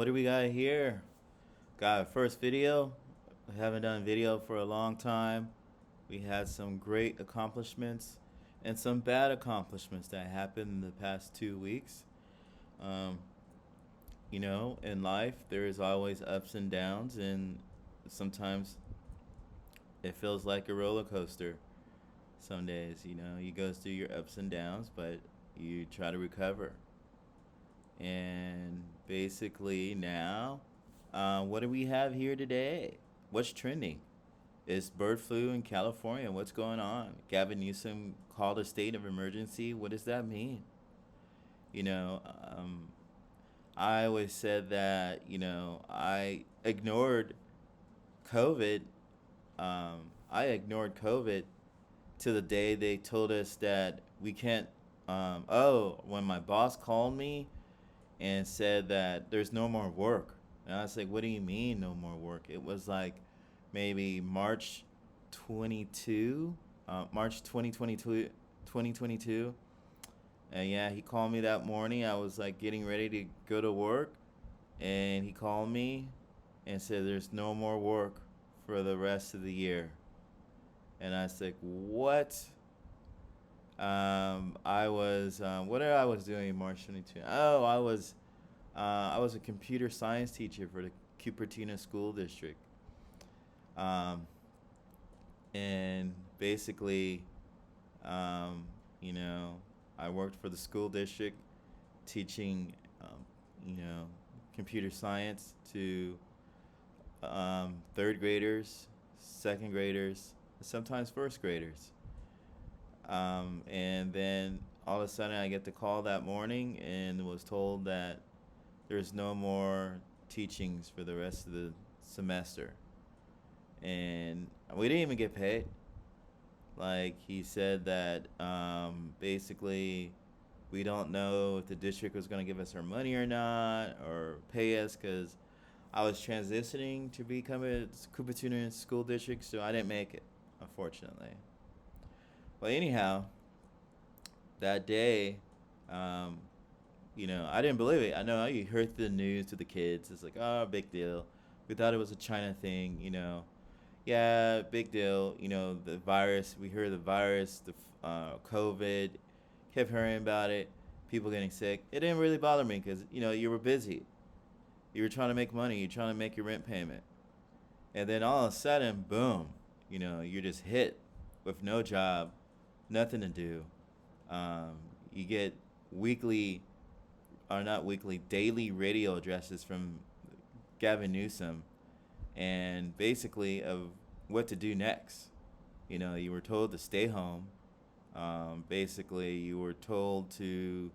What do we got here? Got a first video. I haven't done video for a long time. We had some great accomplishments and some bad accomplishments that happened in the past 2 weeks. Um, in life, there is always ups and downs, and sometimes it feels like a roller coaster. Some days, you go through your ups and downs, but you try to recover. And basically, now, what do we have here today? What's trending? It's bird flu in California. What's going on? Gavin Newsom called a state of emergency. What does that mean? You know, um, I always said that, I ignored COVID. I ignored COVID to the day they told us that we can't. When my boss called me and said that there's no more work. And I was like, what do you mean no more work? It was like maybe March 22, March 2022, 2022. And yeah, he called me that morning. I was like getting ready to go to work. And he called me and said there's no more work for the rest of the year. And I was like, what? What I was doing in March 22? Oh, I was a computer science teacher for the Cupertino School District. Um, and basically, um, you know, I worked for the school district teaching, you know, computer science to third graders, second graders, sometimes first graders. And then all of a sudden, I get the call that morning and was told that there's no more teachings for the rest of the semester. And we didn't even get paid. Like, he said that basically we don't know if the district was going to give us our money or not, or pay us, because I was transitioning to become a Cupertino school district, so I didn't make it, unfortunately. But anyhow, that day, um, I didn't believe it. I know you heard the news to the kids. It's like, oh, big deal. We thought it was a China thing. Yeah, big deal. The virus. We heard the virus, the COVID. Kept hearing about it. People getting sick. It didn't really bother me because you were busy. You were trying to make money. You're trying to make your rent payment, and then all of a sudden, boom. You're just hit with no job, nothing to do. Um, you get weekly, or not weekly, daily radio addresses from Gavin Newsom, and basically of what to do next. You were told to stay home. Basically, you were told to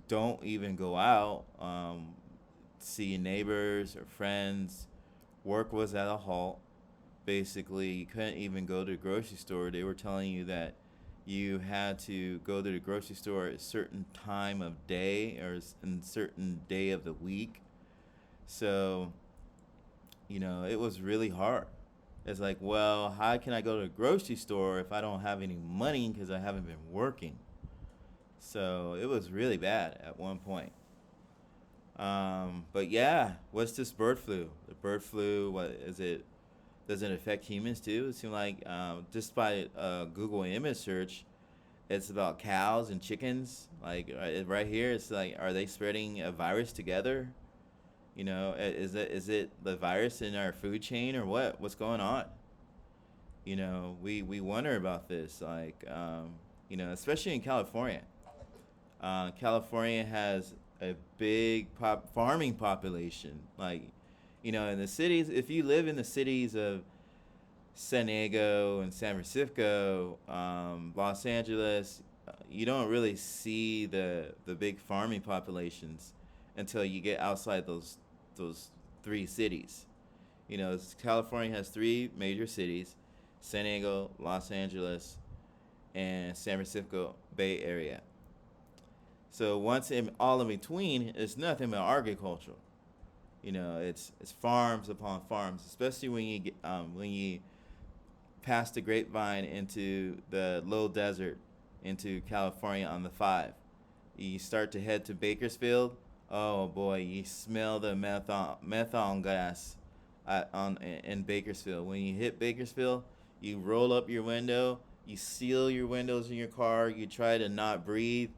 don't even go out, see your neighbors or friends. Work was at a halt. Basically, you couldn't even go to the grocery store. They were telling you that you had to go to the grocery store at a certain time of day or a certain day of the week. So, it was really hard. It's like, well, how can I go to the grocery store if I don't have any money because I haven't been working? So it was really bad at one point. But yeah, what's this bird flu? The bird flu, what is it? Does it affect humans too? It seems like just by Google image search, it's about cows and chickens. Like right here, it's like, are they spreading a virus together? Is it the virus in our food chain or what? What's going on? We wonder about this. Like, especially in California. California has a big farming population. Like, in the cities, if you live in the cities of San Diego and San Francisco, Los Angeles, you don't really see the big farming populations until you get outside those three cities. California has three major cities: San Diego, Los Angeles, and San Francisco Bay Area. So once all in between, it's nothing but agriculture. It's farms upon farms, especially when you pass the grapevine into the low desert into California on the 5. You start to head to Bakersfield. Oh boy, you smell the methane gas in Bakersfield. When you hit Bakersfield, you roll up your window, you seal your windows in your car, you try to not breathe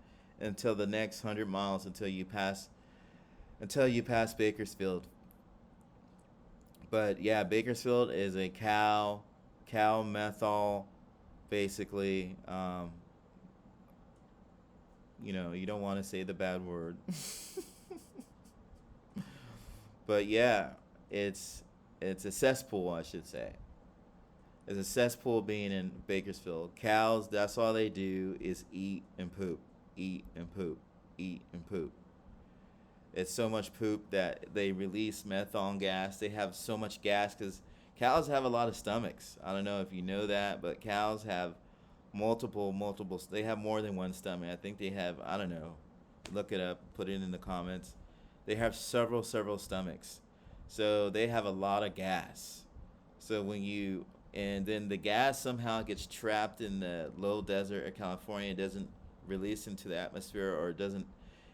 until the next 100 miles until you pass Bakersfield. But yeah, Bakersfield is a cow methyl, basically. You don't want to say the bad word. But yeah, it's it's a cesspool, I should say. It's a cesspool being in Bakersfield. Cows, that's all they do is eat and poop, eat and poop, eat and poop. It's so much poop that they release methane gas. They have so much gas because cows have a lot of stomachs. I don't know if you know that, but cows have multiple. They have more than one stomach. I think they have. I don't know. Look it up. Put it in the comments. They have several stomachs, so they have a lot of gas. So when you and then the gas somehow gets trapped in the low desert of California, it doesn't release into the atmosphere or it doesn't,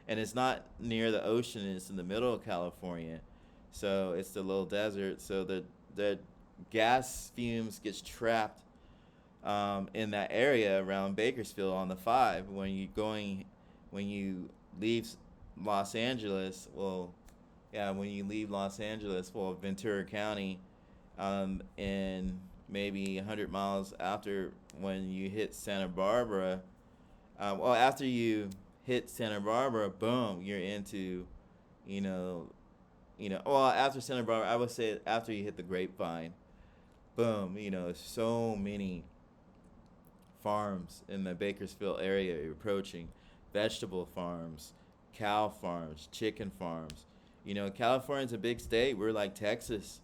and it's not near the ocean. It's in the middle of California, so it's the low desert. So the gas fumes gets trapped in that area around Bakersfield on the five when you leave Los Angeles. Well, yeah, when you leave Los Angeles, well, Ventura County, and maybe 100 miles after when you hit Santa Barbara. Well, after you hit Santa Barbara, boom, you're into, you know, well, after Santa Barbara, I would say after you hit the Grapevine, boom, so many farms in the Bakersfield area you're approaching, vegetable farms, cow farms, chicken farms. California's a big state. We're like Texas.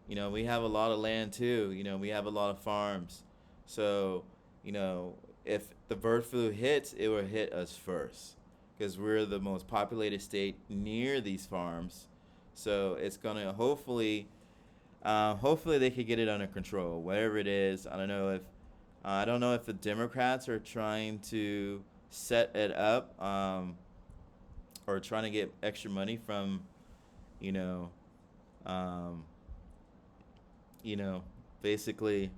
We have a lot of land too. We have a lot of farms. So, if the bird flu hits, it will hit us first because we're the most populated state near these farms. So it's gonna hopefully they could get it under control. Whatever it is, I don't know if the Democrats are trying to set it up, or trying to get extra money from, you know, um, basically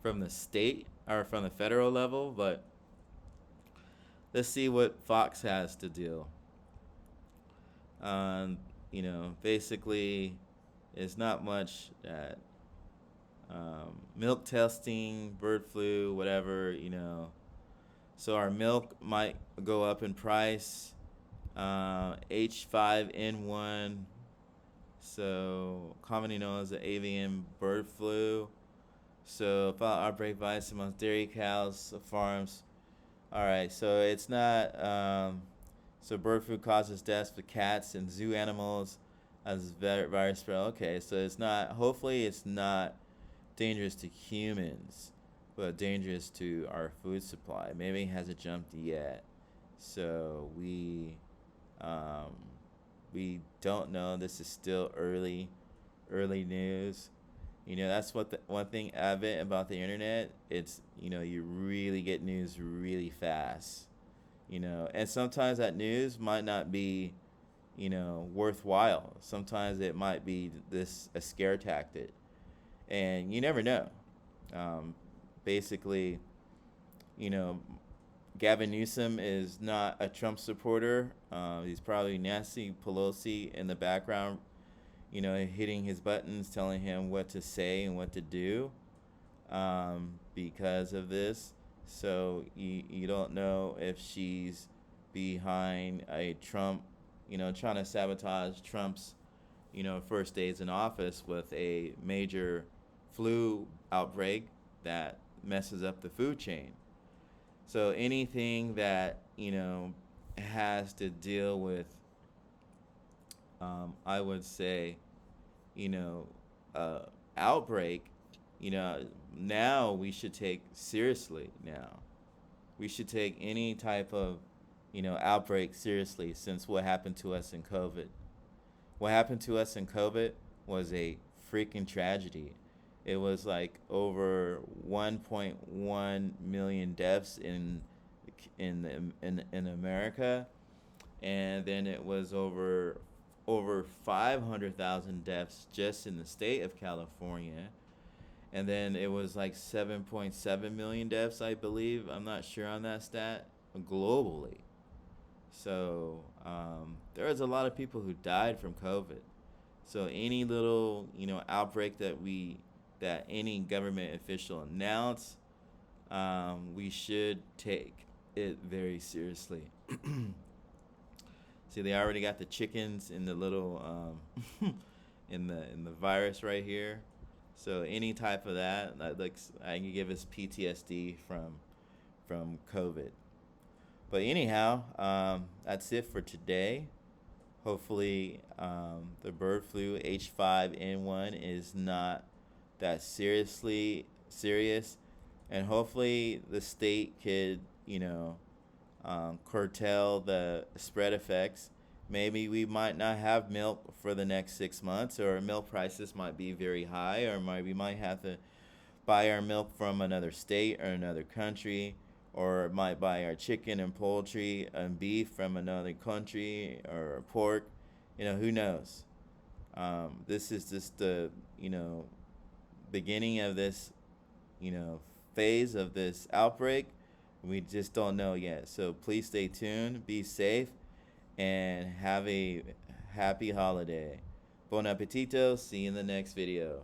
from the state or from the federal level. But let's see what Fox has to deal. Basically, it's not much that milk testing, bird flu, whatever. So our milk might go up in price. H5N1, so commonly known as the avian bird flu. So about outbreak bites among dairy cows, farms. All right, so it's not. So bird flu causes deaths for cats and zoo animals as virus spread. Okay, so it's not. Hopefully, it's not dangerous to humans, but dangerous to our food supply. Maybe it hasn't jumped yet, so we don't know. This is still early news. That's what the one thing Advent about the internet. It's you really get news really fast. And sometimes that news might not be, worthwhile. Sometimes it might be a scare tactic, and you never know. Basically, you know, Gavin Newsom is not a Trump supporter. He's probably Nancy Pelosi in the background, hitting his buttons, telling him what to say and what to do, because of this. So you don't know if she's behind a Trump, trying to sabotage Trump's, first days in office with a major flu outbreak that messes up the food chain. So anything that has to deal with, I would say, you know, outbreak, now we should take seriously. Now we should take any type of, outbreak seriously. Since what happened to us in COVID, what happened to us in COVID was a freaking tragedy. It was like over 1.1 million deaths in America, and then it was over 500,000 deaths just in the state of California, and then it was like 7.7 million deaths, I believe. I'm not sure on that stat globally. So there was a lot of people who died from COVID. So any little outbreak that any government official announce, we should take it very seriously. See, they already got the chickens in the little in the virus right here. So any type of that looks, I can give us PTSD from COVID. But anyhow, that's it for today. Hopefully, the bird flu H5N1 is not that serious, and hopefully the state could, curtail the spread effects. Maybe we might not have milk for the next 6 months, or milk prices might be very high, or we might have to buy our milk from another state or another country, or might buy our chicken and poultry and beef from another country, or pork. Who knows? This is just the beginning of this phase of this outbreak. We just don't know yet. So please stay tuned, be safe, and have a happy holiday. Bon appetito. See you in the next video.